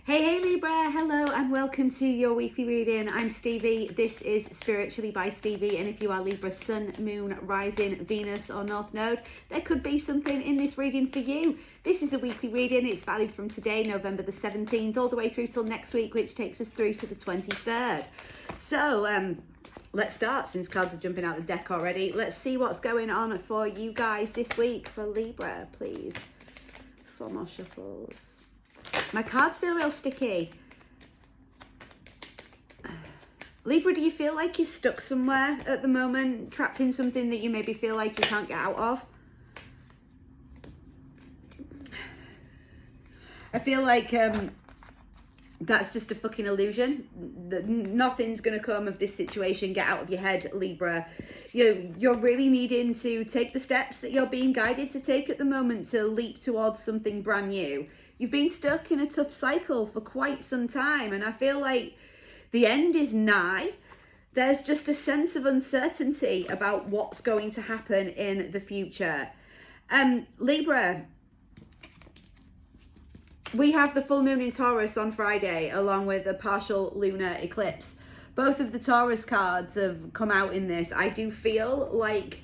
Hey Libra, hello and welcome to your weekly reading. I'm Stevie. This is Spiritually by Stevie, and if you are Libra Sun, Moon, Rising, Venus or North Node, there could be something in this reading for you. This is a weekly reading. It's valid from today, November the 17th, all the way through till next week, which takes us through to the 23rd. So, let's start, since cards are jumping out the deck already. Let's see what's going on for you guys this week for Libra, please. 4 more shuffles. My cards feel real sticky. Libra, do you feel like you're stuck somewhere at the moment? Trapped in something that you maybe feel like you can't get out of? I feel like that's just a fucking illusion. Nothing's going to come of this situation. Get out of your head, Libra. You're really needing to take the steps that you're being guided to take at the moment to leap towards something brand new. You've been stuck in a tough cycle for quite some time, and I feel like the end is nigh. There's just a sense of uncertainty about what's going to happen in the future. Libra, we have the full moon in Taurus on Friday, along with a partial lunar eclipse. Both of the Taurus cards have come out in this. I do feel like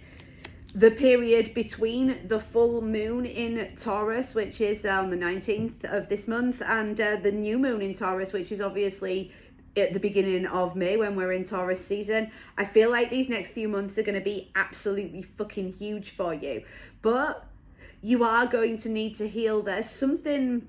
the period between the full moon in Taurus, which is on the 19th of this month, and the new moon in Taurus, which is obviously at the beginning of May when we're in Taurus season, I feel like these next few months are going to be absolutely fucking huge for you. But you are going to need to heal. There's something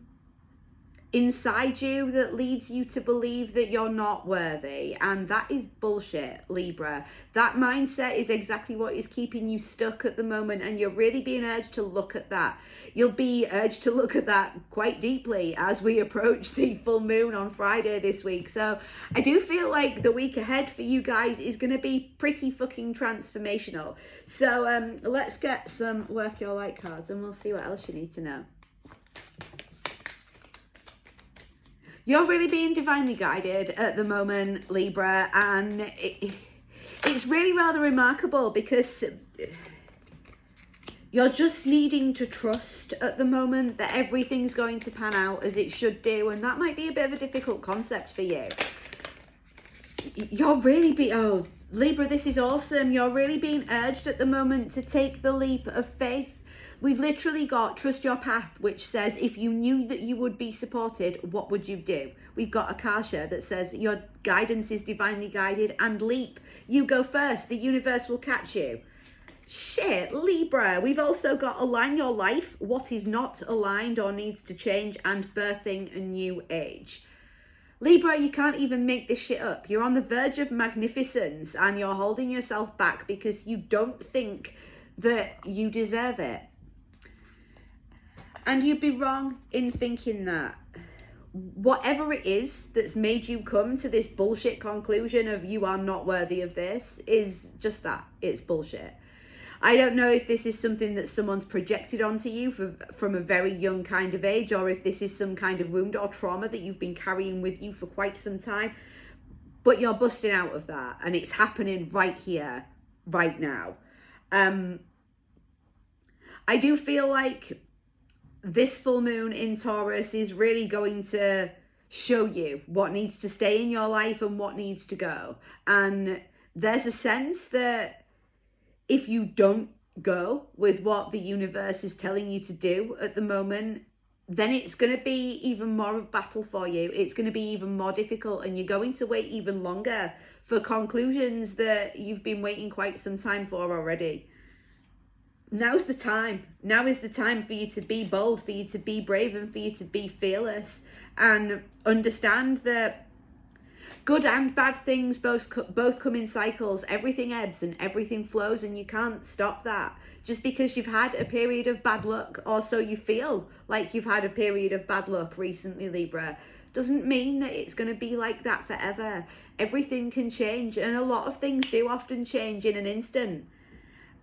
inside you that leads you to believe that you're not worthy, and that is bullshit, Libra. That mindset is exactly what is keeping you stuck at the moment, and you're really being urged to look at that. You'll be urged to look at that quite deeply as we approach the full moon on Friday this week. So I do feel like the week ahead for you guys is going to be pretty fucking transformational. So let's get some Work Your Light cards and we'll see what else you need to know. You're really being divinely guided at the moment, Libra, and it's really rather remarkable because you're just needing to trust at the moment that everything's going to pan out as it should do, and that might be a bit of a difficult concept for you. You're really oh, Libra, this is awesome. You're really being urged at the moment to take the leap of faith. We've literally got Trust Your Path, which says if you knew that you would be supported, what would you do? We've got Akasha that says your guidance is divinely guided, and Leap. You go first, the universe will catch you. Shit, Libra. We've also got Align Your Life, what is not aligned or needs to change, and Birthing a New Age. Libra, you can't even make this shit up. You're on the verge of magnificence and you're holding yourself back because you don't think that you deserve it. And you'd be wrong in thinking that. Whatever it is that's made you come to this bullshit conclusion of you are not worthy of this is just that. It's bullshit. I don't know if this is something that someone's projected onto you from a very young kind of age, or if this is some kind of wound or trauma that you've been carrying with you for quite some time. But you're busting out of that, and it's happening right here, right now. I do feel like this full moon in Taurus is really going to show you what needs to stay in your life and what needs to go. And there's a sense that if you don't go with what the universe is telling you to do at the moment, then it's going to be even more of a battle for you. It's going to be even more difficult, and you're going to wait even longer for conclusions that you've been waiting quite some time for already. Now's the time. Now is the time for you to be bold, for you to be brave, and for you to be fearless, and understand that good and bad things both come in cycles. Everything ebbs and everything flows, and you can't stop that. Just because you've had a period of bad luck, or so you feel like you've had a period of bad luck recently, Libra, doesn't mean that it's going to be like that forever. Everything can change, and a lot of things do often change in an instant.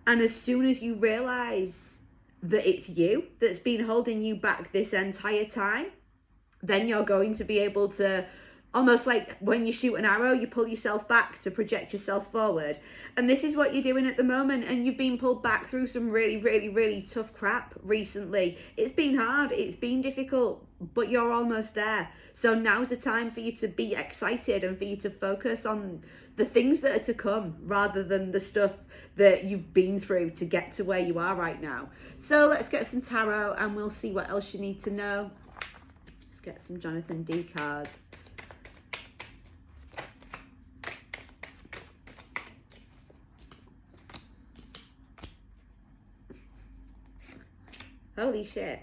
And as soon as you realize that it's you that's been holding you back this entire time, then you're going to be able to Almost like when you shoot an arrow, you pull yourself back to project yourself forward. And this is what you're doing at the moment. And you've been pulled back through some really, really, really tough crap recently. It's been hard. It's been difficult, but you're almost there. So now's the time for you to be excited and for you to focus on the things that are to come rather than the stuff that you've been through to get to where you are right now. So let's get some tarot and we'll see what else you need to know. Let's get some Jonathan D cards. Holy shit.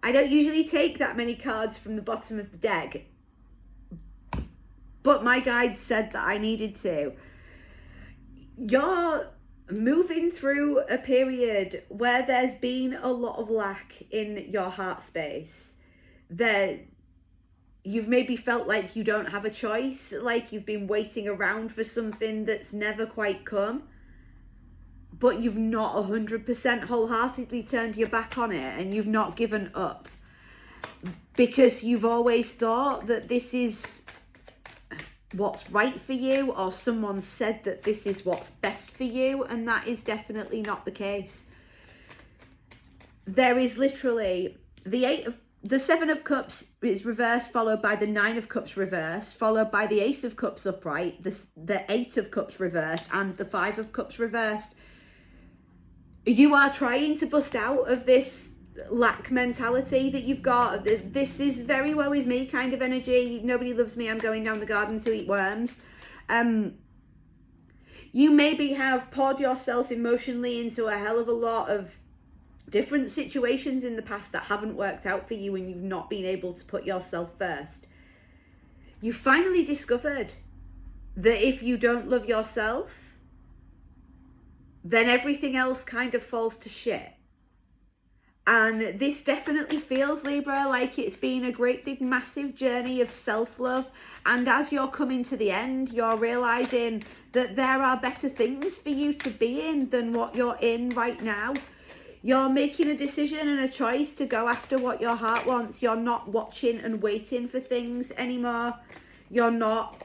I don't usually take that many cards from the bottom of the deck, but my guide said that I needed to. You're moving through a period where there's been a lot of lack in your heart space. That you've maybe felt like you don't have a choice, like you've been waiting around for something that's never quite come. But you've not 100% wholeheartedly turned your back on it, and you've not given up because you've always thought that this is what's right for you, or someone said that this is what's best for you, and that is definitely not the case. There is literally the Seven of Cups is reversed, followed by the Nine of Cups reversed, followed by the Ace of Cups upright, the Eight of Cups reversed, and the Five of Cups reversed. You are trying to bust out of this lack mentality that you've got. This is very woe is me kind of energy. Nobody loves me. I'm going down the garden to eat worms. You maybe have poured yourself emotionally into a hell of a lot of different situations in the past that haven't worked out for you, and you've not been able to put yourself first. You finally discovered that if you don't love yourself, then everything else kind of falls to shit. And this definitely feels, Libra, like it's been a great big massive journey of self-love. And as you're coming to the end, you're realizing that there are better things for you to be in than what you're in right now. You're making a decision and a choice to go after what your heart wants. You're not watching and waiting for things anymore. You're not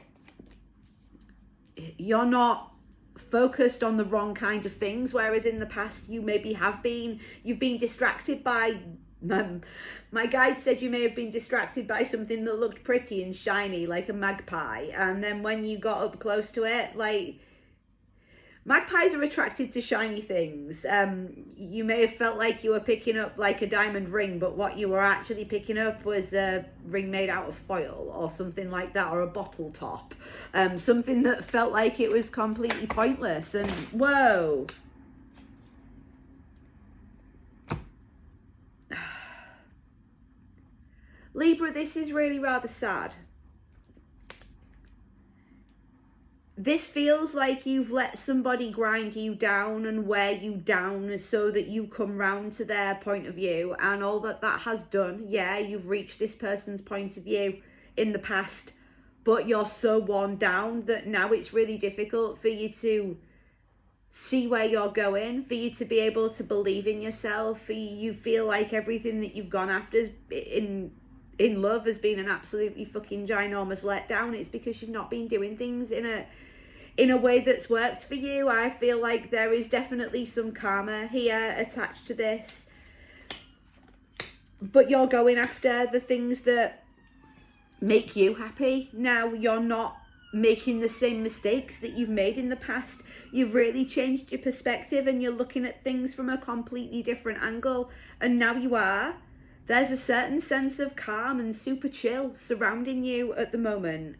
focused on the wrong kind of things, whereas in the past you've been distracted by my guide said you may have been distracted by something that looked pretty and shiny like a magpie, and then when you got up close to it, like, magpies are attracted to shiny things. You may have felt like you were picking up like a diamond ring, but what you were actually picking up was a ring made out of foil or something like that, or a bottle top. Something that felt like it was completely pointless. And whoa. Libra, this is really rather sad. This feels like you've let somebody grind you down and wear you down so that you come round to their point of view, and all that has done, yeah, you've reached this person's point of view in the past, but you're so worn down that now it's really difficult for you to see where you're going, for you to be able to believe in yourself. You feel like everything that you've gone after in love has been an absolutely fucking ginormous letdown. It's because you've not been doing things in a way that's worked for you. I feel like there is definitely some karma here attached to this, but you're going after the things that make you happy. Now you're not making the same mistakes that you've made in the past. You've really changed your perspective and you're looking at things from a completely different angle, and now there's a certain sense of calm and super chill surrounding you at the moment.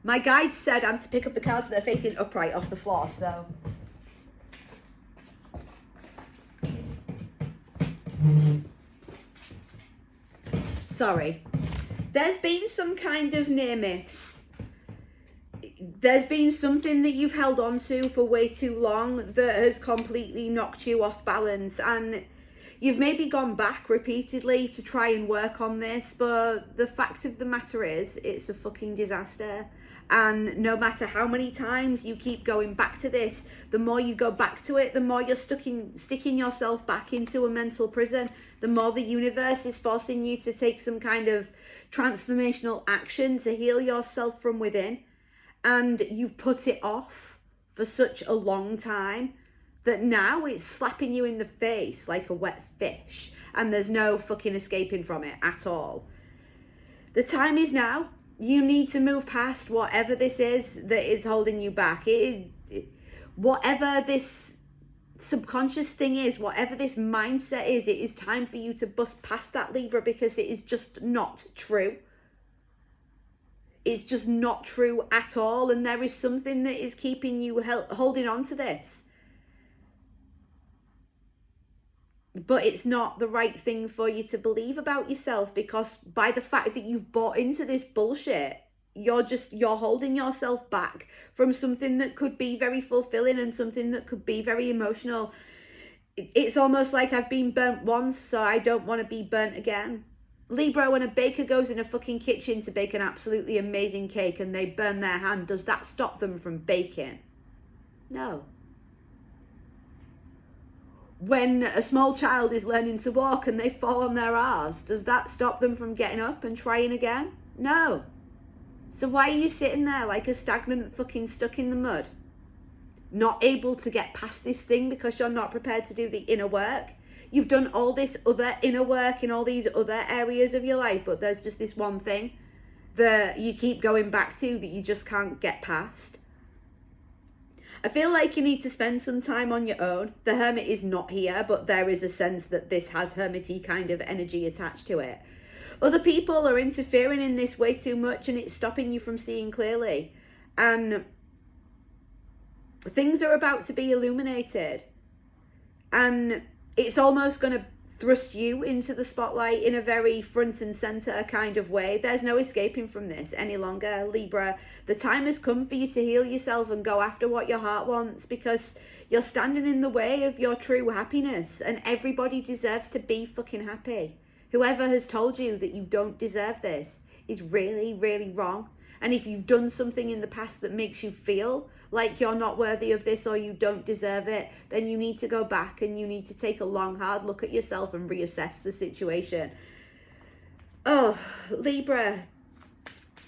My guide said I'm to pick up the cards that are facing upright off the floor, so. Sorry. There's been some kind of near miss. There's been something that you've held on to for way too long that has completely knocked you off balance, and You've maybe gone back repeatedly to try and work on this, but the fact of the matter is, it's a fucking disaster. And no matter how many times you keep going back to this, the more you go back to it, the more you're sticking yourself back into a mental prison, the more the universe is forcing you to take some kind of transformational action to heal yourself from within. And you've put it off for such a long time that now it's slapping you in the face like a wet fish, and there's no fucking escaping from it at all. The time is now. You need to move past whatever this is that is holding you back. Whatever this subconscious thing is, whatever this mindset is, it is time for you to bust past that, Libra, because it is just not true. It's just not true at all, and there is something that is keeping you holding on to this. But it's not the right thing for you to believe about yourself, because by the fact that you've bought into this bullshit, you're holding yourself back from something that could be very fulfilling and something that could be very emotional. It's almost like I've been burnt once, so I don't want to be burnt again. Libra, when a baker goes in a fucking kitchen to bake an absolutely amazing cake and they burn their hand, does that stop them from baking? No. When a small child is learning to walk and they fall on their arse, does that stop them from getting up and trying again? No. So why are you sitting there like a stagnant fucking stuck in the mud? Not able to get past this thing because you're not prepared to do the inner work? You've done all this other inner work in all these other areas of your life, but there's just this one thing that you keep going back to that you just can't get past. I feel like you need to spend some time on your own. The Hermit is not here, but there is a sense that this has hermity kind of energy attached to it. Other people are interfering in this way too much, and it's stopping you from seeing clearly. And things are about to be illuminated. And it's almost going to thrust you into the spotlight in a very front and center kind of way. There's no escaping from this any longer, Libra. The time has come for you to heal yourself and go after what your heart wants, because you're standing in the way of your true happiness, and everybody deserves to be fucking happy. Whoever has told you that you don't deserve this is really, really wrong. And if you've done something in the past that makes you feel like you're not worthy of this or you don't deserve it, then you need to go back and you need to take a long, hard look at yourself and reassess the situation. Oh, Libra,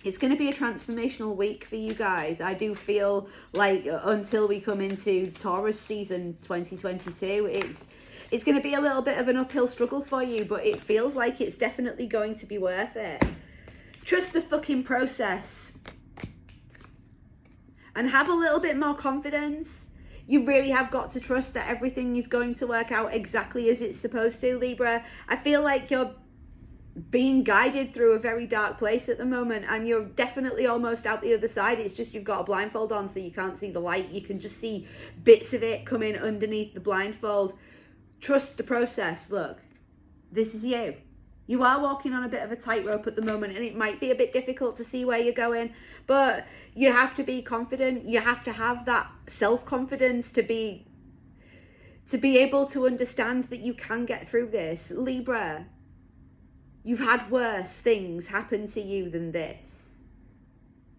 it's going to be a transformational week for you guys. I do feel like until we come into Taurus season 2022, it's going to be a little bit of an uphill struggle for you, but it feels like it's definitely going to be worth it. Trust the fucking process and have a little bit more confidence. You really have got to trust that everything is going to work out exactly as it's supposed to, Libra. I feel like you're being guided through a very dark place at the moment, and you're definitely almost out the other side. It's just you've got a blindfold on, so you can't see the light. You can just see bits of it coming underneath the blindfold. Trust the process. Look, this is you. You are walking on a bit of a tightrope at the moment, and it might be a bit difficult to see where you're going, but you have to be confident. You have to have that self-confidence to be able to understand that you can get through this. Libra, you've had worse things happen to you than this.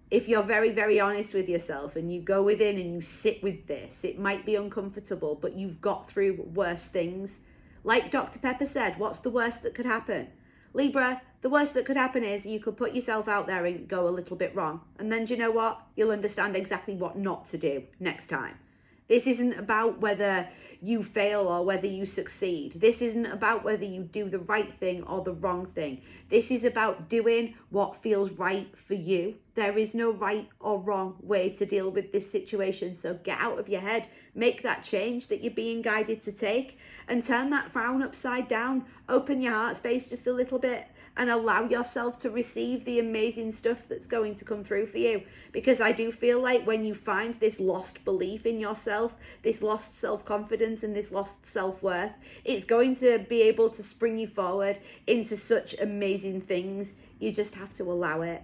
If you're very, very honest with yourself and you go within and you sit with this, it might be uncomfortable, but you've got through worse things. Like Dr. Pepper said, what's the worst that could happen? Libra, the worst that could happen is you could put yourself out there and go a little bit wrong. And then do you know what? You'll understand exactly what not to do next time. This isn't about whether you fail or whether you succeed. This isn't about whether you do the right thing or the wrong thing. This is about doing what feels right for you. There is no right or wrong way to deal with this situation. So get out of your head, make that change that you're being guided to take, and turn that frown upside down. Open your heart space just a little bit and allow yourself to receive the amazing stuff that's going to come through for you. Because I do feel like when you find this lost belief in yourself, this lost self-confidence and this lost self-worth, it's going to be able to spring you forward into such amazing things. You just have to allow it.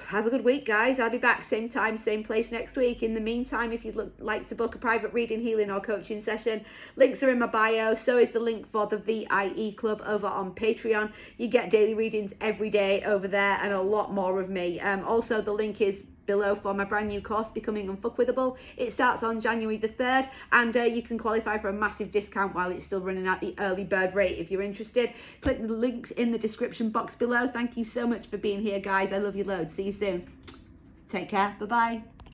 Have a good week, guys. I'll be back same time, same place next week. In the meantime, if you'd like to book a private reading, healing or coaching session, links are in my bio. So is the link for the VIE Club over on Patreon. You get daily readings every day over there and a lot more of me. Also, the link is below for my brand new course, Becoming Unfuckwithable. It starts on January the 3rd, and you can qualify for a massive discount while it's still running at the early bird rate. If you're interested, click the links in the description box below. Thank you so much for being here, guys. I love you loads. See you soon. Take care. Bye-bye.